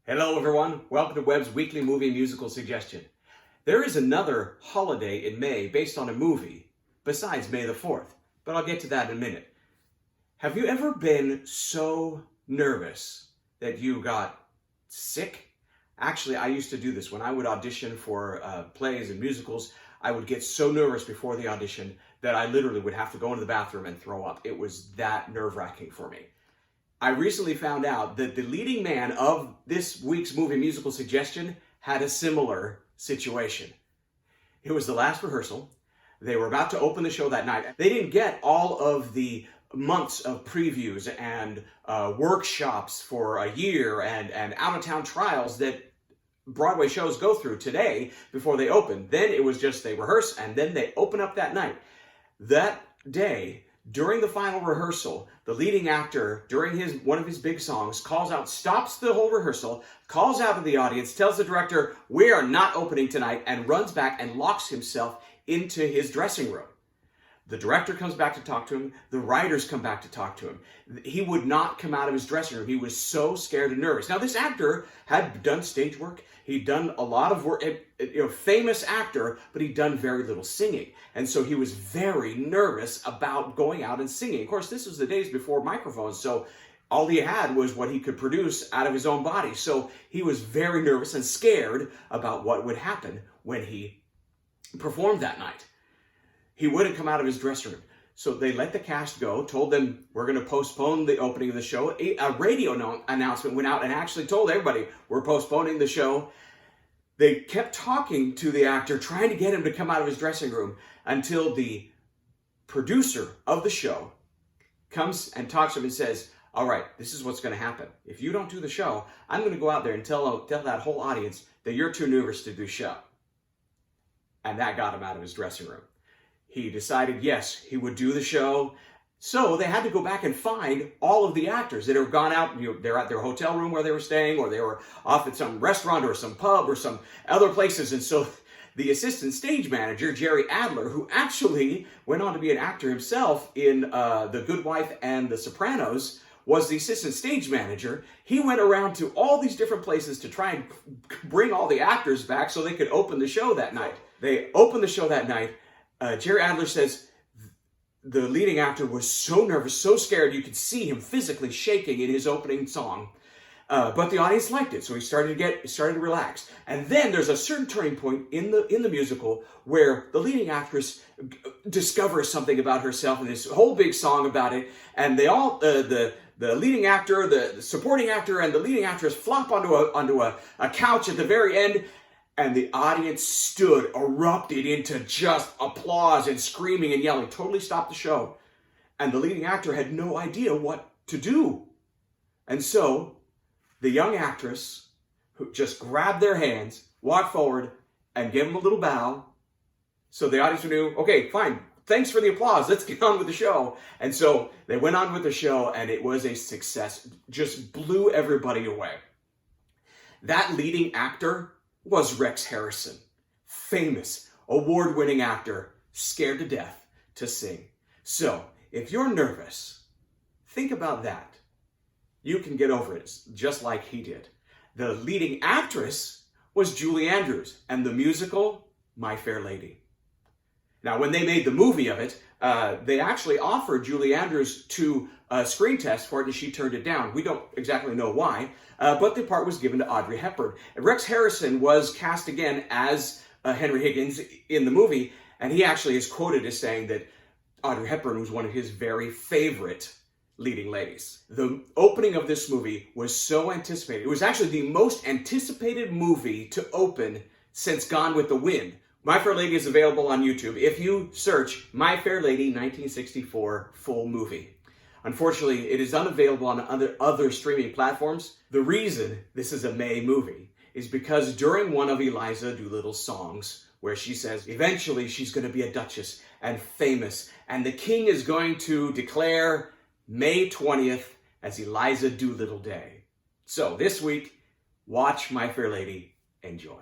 Hello everyone, welcome to Webb's Weekly Movie Musical Suggestion. There is another holiday in May based on a movie besides May the 4th, but I'll get to that in a minute. Have you ever been so nervous that you got sick? Actually, I used to do this when I would audition for plays and musicals. I would get so nervous before the audition that I literally would have to go into the bathroom and throw up. It was that nerve-wracking for me. I recently found out that the leading man of this week's movie musical suggestion had a similar situation. It was the last rehearsal. They were about to open the show that night. They didn't get all of the months of previews and workshops for a year and out-of-town trials that Broadway shows go through today before they open. Then it was just they rehearse and then they open up that night. That day, during the final rehearsal, the leading actor, during one of his big songs, calls out, stops the whole rehearsal, calls out to the audience, tells the director, "We are not opening tonight," and runs back and locks himself into his dressing room. The director comes back to talk to him. The writers come back to talk to him. He would not come out of his dressing room. He was so scared and nervous. Now, this actor had done stage work. He'd done a lot of work, famous actor, but he'd done very little singing. And so he was very nervous about going out and singing. Of course, this was the days before microphones, so all he had was what he could produce out of his own body. So he was very nervous and scared about what would happen when he performed that night. He wouldn't come out of his dressing room. So they let the cast go, told them, we're going to postpone the opening of the show. A radio announcement went out and actually told everybody, we're postponing the show. They kept talking to the actor, trying to get him to come out of his dressing room until the producer of the show comes and talks to him and says, all right, this is what's going to happen. If you don't do the show, I'm going to go out there and tell that whole audience that you're too nervous to do the show. And that got him out of his dressing room. He decided, yes, he would do the show. So they had to go back and find all of the actors that had gone out. They're at their hotel room where they were staying, or they were off at some restaurant or some pub or some other places. And so the assistant stage manager, Jerry Adler, who actually went on to be an actor himself in The Good Wife and The Sopranos, was the assistant stage manager. He went around to all these different places to try and bring all the actors back so they could open the show that night. They opened the show that night. Jerry Adler says the leading actor was so nervous, so scared, you could see him physically shaking in his opening song. But the audience liked it, so he started to relax. And then there's a certain turning point in the musical where the leading actress discovers something about herself and this whole big song about it. And they all, the leading actor, the supporting actor, and the leading actress flop onto a couch at the very end. And the audience erupted into just applause and screaming and yelling, totally stopped the show. And the leading actor had no idea what to do. And so the young actress, who just grabbed their hands, walked forward, and gave them a little bow. So the audience knew, okay, fine, thanks for the applause, let's get on with the show. And so they went on with the show, and it was a success. Just blew everybody away. That leading actor was Rex Harrison, famous, award-winning actor, scared to death to sing. So, if you're nervous, think about that. You can get over it just like he did. The leading actress was Julie Andrews, and the musical, My Fair Lady. Now, when they made the movie of it, they actually offered Julie Andrews to screen test for it, and she turned it down. We don't exactly know why, but the part was given to Audrey Hepburn. Rex Harrison was cast again as Henry Higgins in the movie, and he actually is quoted as saying that Audrey Hepburn was one of his very favorite leading ladies. The opening of this movie was so anticipated. It was actually the most anticipated movie to open since Gone with the Wind. My Fair Lady is available on YouTube if you search My Fair Lady 1964 full movie. Unfortunately, it is unavailable on other streaming platforms. The reason this is a May movie is because during one of Eliza Doolittle's songs, where she says eventually she's going to be a duchess and famous, and the king is going to declare May 20th as Eliza Doolittle Day. So this week, watch My Fair Lady. Enjoy.